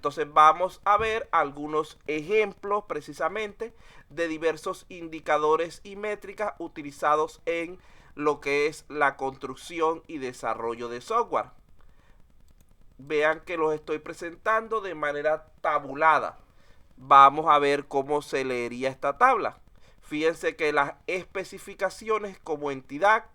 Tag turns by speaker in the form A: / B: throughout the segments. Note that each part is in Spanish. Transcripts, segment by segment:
A: Entonces vamos a ver algunos ejemplos precisamente de diversos indicadores y métricas utilizados en lo que es la construcción y desarrollo de software. Vean que los estoy presentando de manera tabulada. Vamos a ver cómo se leería esta tabla. Fíjense que las especificaciones como entidad,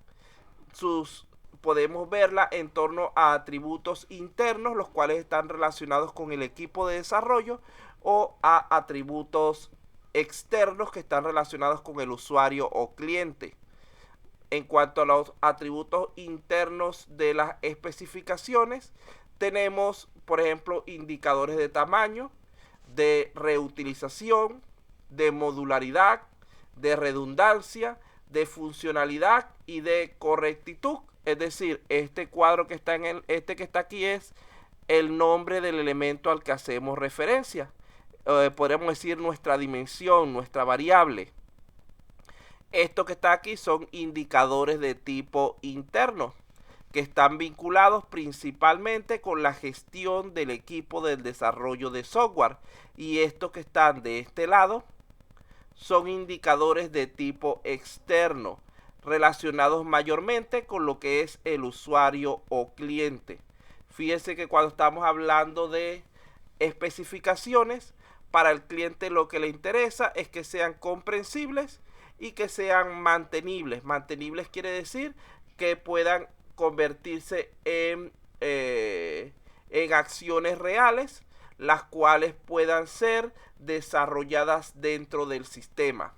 A: podemos verla en torno a atributos internos, los cuales están relacionados con el equipo de desarrollo, o a atributos externos que están relacionados con el usuario o cliente. En cuanto a los atributos internos de las especificaciones, tenemos, por ejemplo, indicadores de tamaño, de reutilización, de modularidad, de redundancia, de funcionalidad y de correctitud. Es decir, este cuadro que está este que está aquí es el nombre del elemento al que hacemos referencia. Podríamos decir nuestra dimensión, nuestra variable. Esto que está aquí son indicadores de tipo interno, que están vinculados principalmente con la gestión del equipo del desarrollo de software. Y estos que están de este lado son indicadores de tipo externo, relacionados mayormente con lo que es el usuario o cliente. Fíjense que cuando estamos hablando de especificaciones, para el cliente lo que le interesa es que sean comprensibles y que sean mantenibles. Mantenibles quiere decir que puedan convertirse en acciones reales, las cuales puedan ser desarrolladas dentro del sistema.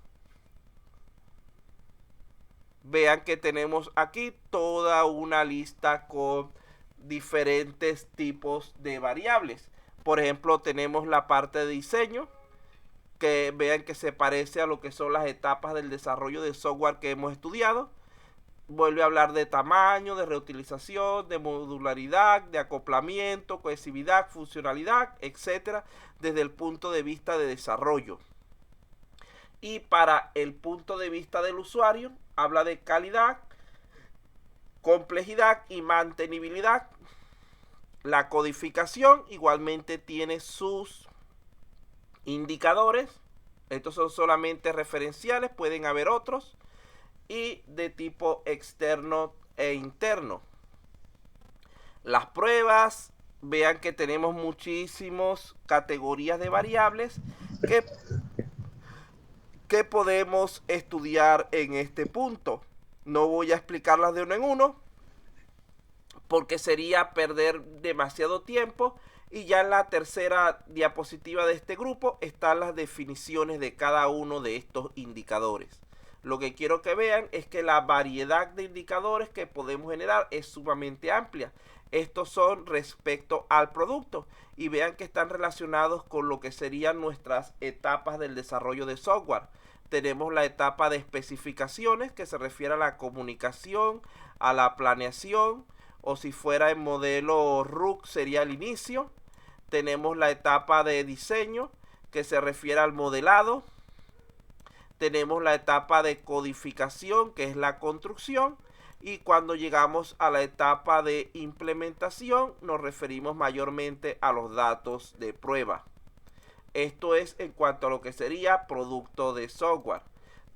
A: Vean que tenemos aquí toda una lista con diferentes tipos de variables. Por ejemplo, tenemos la parte de diseño, que vean que se parece a lo que son las etapas del desarrollo de software que hemos estudiado. Vuelve a hablar de tamaño, de reutilización, de modularidad, de acoplamiento, cohesividad, funcionalidad, etcétera, desde el punto de vista de desarrollo. Y para el punto de vista del usuario, habla de calidad, complejidad y mantenibilidad. La codificación igualmente tiene sus indicadores. Estos son solamente referenciales, pueden haber otros. Y de tipo externo e interno. Las pruebas, vean que tenemos muchísimas categorías de variables que podemos estudiar en este punto. No voy a explicarlas de uno en uno porque sería perder demasiado tiempo. Y ya en la tercera diapositiva de este grupo están las definiciones de cada uno de estos indicadores. Lo que quiero que vean es que la variedad de indicadores que podemos generar es sumamente amplia. Estos son respecto al producto y vean que están relacionados con lo que serían nuestras etapas del desarrollo de software. Tenemos la etapa de especificaciones, que se refiere a la comunicación, a la planeación, o si fuera en modelo RUC sería el inicio. Tenemos la etapa de diseño, que se refiere al modelado. Tenemos la etapa de codificación, que es la construcción. Y cuando llegamos a la etapa de implementación, nos referimos mayormente a los datos de prueba. Esto es en cuanto a lo que sería producto de software.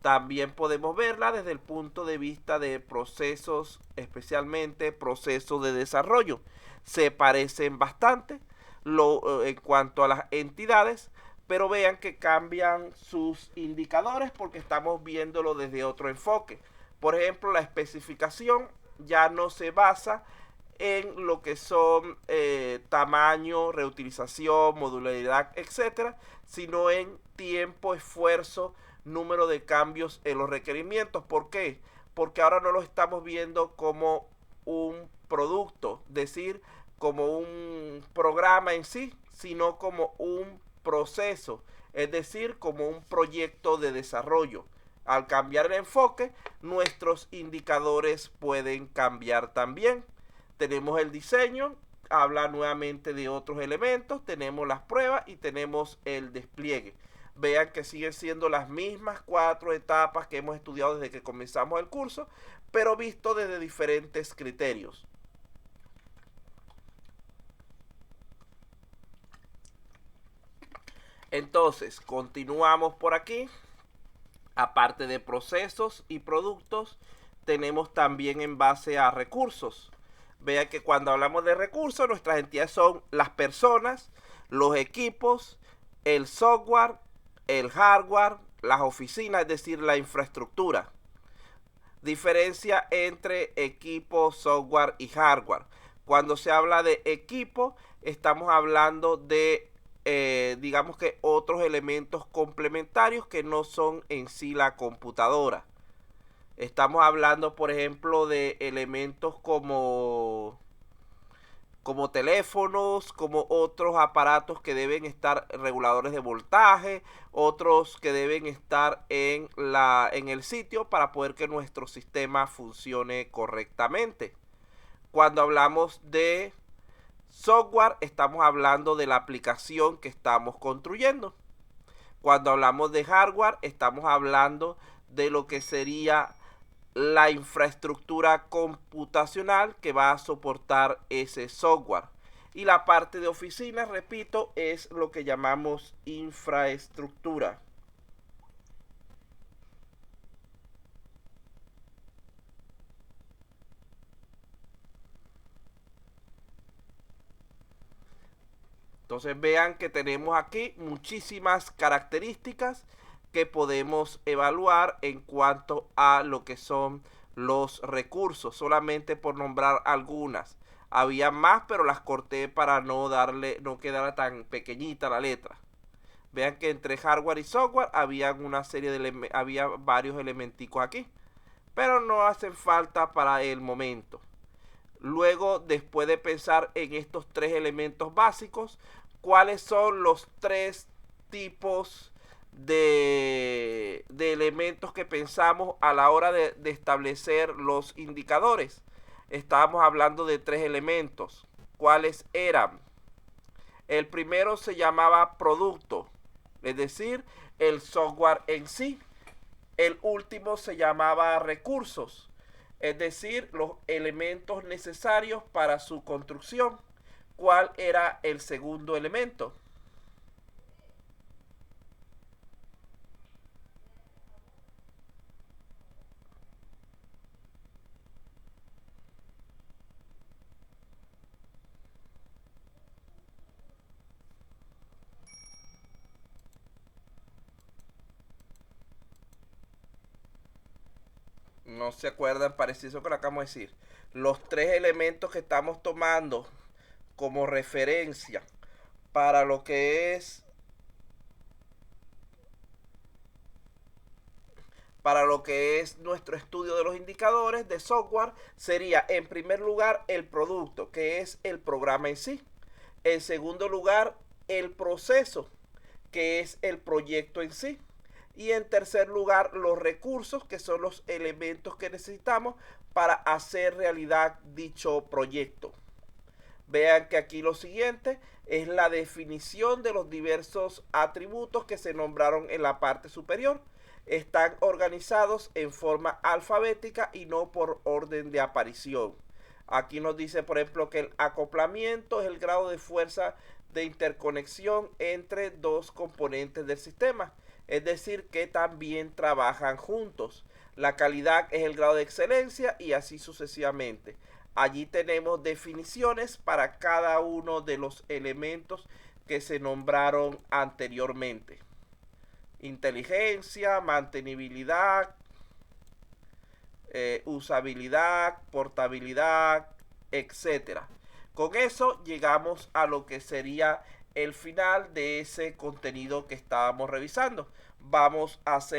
A: También podemos verla desde el punto de vista de procesos, especialmente procesos de desarrollo. Se parecen bastante en cuanto a las entidades, pero vean que cambian sus indicadores porque estamos viéndolo desde otro enfoque. Por ejemplo, la especificación ya no se basa en lo que son tamaño, reutilización, modularidad, etcétera, sino en tiempo, esfuerzo, número de cambios en los requerimientos. ¿Por qué? Porque ahora no lo estamos viendo como un producto, es decir, como un programa en sí, sino como un proceso, es decir, como un proyecto de desarrollo. Al cambiar el enfoque, nuestros indicadores pueden cambiar también. Tenemos el diseño, habla nuevamente de otros elementos, tenemos las pruebas y tenemos el despliegue. Vean que siguen siendo las mismas 4 etapas que hemos estudiado desde que comenzamos el curso, pero visto desde diferentes criterios. Entonces, continuamos por aquí. Aparte de procesos y productos, tenemos también en base a recursos. Vean que cuando hablamos de recursos, nuestras entidades son las personas, los equipos, el software, el hardware, las oficinas, es decir, la infraestructura. Diferencia entre equipo, software y hardware. Cuando se habla de equipo, estamos hablando de digamos que otros elementos complementarios que no son en sí la computadora. Estamos hablando, por ejemplo, de elementos como teléfonos, como otros aparatos que deben estar reguladores de voltaje, otros que deben estar en el sitio para poder que nuestro sistema funcione correctamente. Cuando hablamos de software, estamos hablando de la aplicación que estamos construyendo. Cuando hablamos de hardware, estamos hablando de lo que sería la infraestructura computacional que va a soportar ese software. Y la parte de oficina, repito, es lo que llamamos infraestructura. Entonces vean que tenemos aquí muchísimas características que podemos evaluar en cuanto a lo que son los recursos, solamente por nombrar algunas. Había más, pero las corté para no quedara tan pequeñita la letra. Vean que entre hardware y software había había varios elementicos aquí, pero no hacen falta para el momento. Luego, después de pensar en estos tres elementos básicos, ¿cuáles son los tres tipos de elementos que pensamos a la hora de establecer los indicadores? Estábamos hablando de tres elementos. ¿Cuáles eran? El primero se llamaba producto, es decir, el software en sí. El último se llamaba recursos, es decir, los elementos necesarios para su construcción. ¿Cuál era el segundo elemento? No se acuerdan, parece eso que lo acabamos de decir. Los tres elementos que estamos tomando como referencia para lo que es nuestro estudio de los indicadores de software sería, en primer lugar, el producto, que es el programa en sí. En segundo lugar, el proceso, que es el proyecto en sí. Y en tercer lugar, los recursos, que son los elementos que necesitamos para hacer realidad dicho proyecto. Vean que aquí lo siguiente es la definición de los diversos atributos que se nombraron en la parte superior. Están organizados en forma alfabética y no por orden de aparición. Aquí nos dice, por ejemplo, que el acoplamiento es el grado de fuerza de interconexión entre dos componentes del sistema, es decir, que también trabajan juntos. La calidad es el grado de excelencia y así sucesivamente. Allí tenemos definiciones para cada uno de los elementos que se nombraron anteriormente. Inteligencia, mantenibilidad, usabilidad, portabilidad, etcétera. Con eso llegamos a lo que sería el final de ese contenido que estábamos revisando. Vamos a hacer